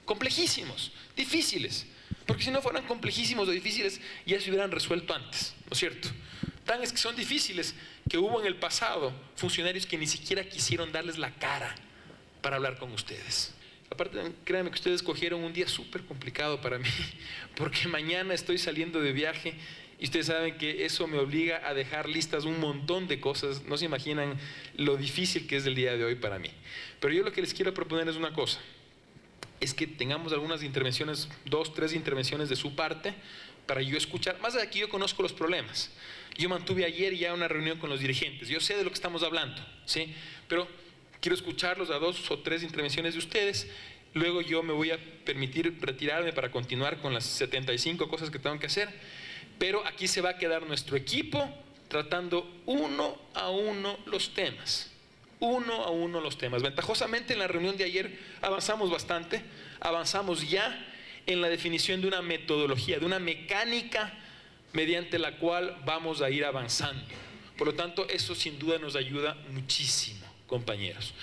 complejísimos, difíciles, porque si no fueran complejísimos o difíciles ya se hubieran resuelto antes, ¿no es cierto? Tan es que son difíciles que hubo en el pasado funcionarios que ni siquiera quisieron darles la cara para hablar con ustedes. Aparte, créanme que ustedes cogieron un día súper complicado para mí, porque mañana estoy saliendo de viaje y ustedes saben que eso me obliga a dejar listas un montón de cosas. No se imaginan lo difícil que es el día de hoy para mí. Pero yo lo que les quiero proponer es una cosa, es que tengamos algunas intervenciones, 2, 3 intervenciones de su parte, para yo escuchar. Más de aquí yo conozco los problemas. Yo mantuve ayer ya una reunión con los dirigentes, yo sé de lo que estamos hablando, ¿sí? Pero quiero escucharlos a 2 o 3 intervenciones de ustedes, luego yo me voy a permitir retirarme para continuar con las 75 cosas que tengo que hacer, pero aquí se va a quedar nuestro equipo tratando uno a uno los temas. Uno a uno los temas. Ventajosamente en la reunión de ayer avanzamos bastante, avanzamos ya en la definición de una metodología, de una mecánica mediante la cual vamos a ir avanzando. Por lo tanto, eso sin duda nos ayuda muchísimo, compañeros.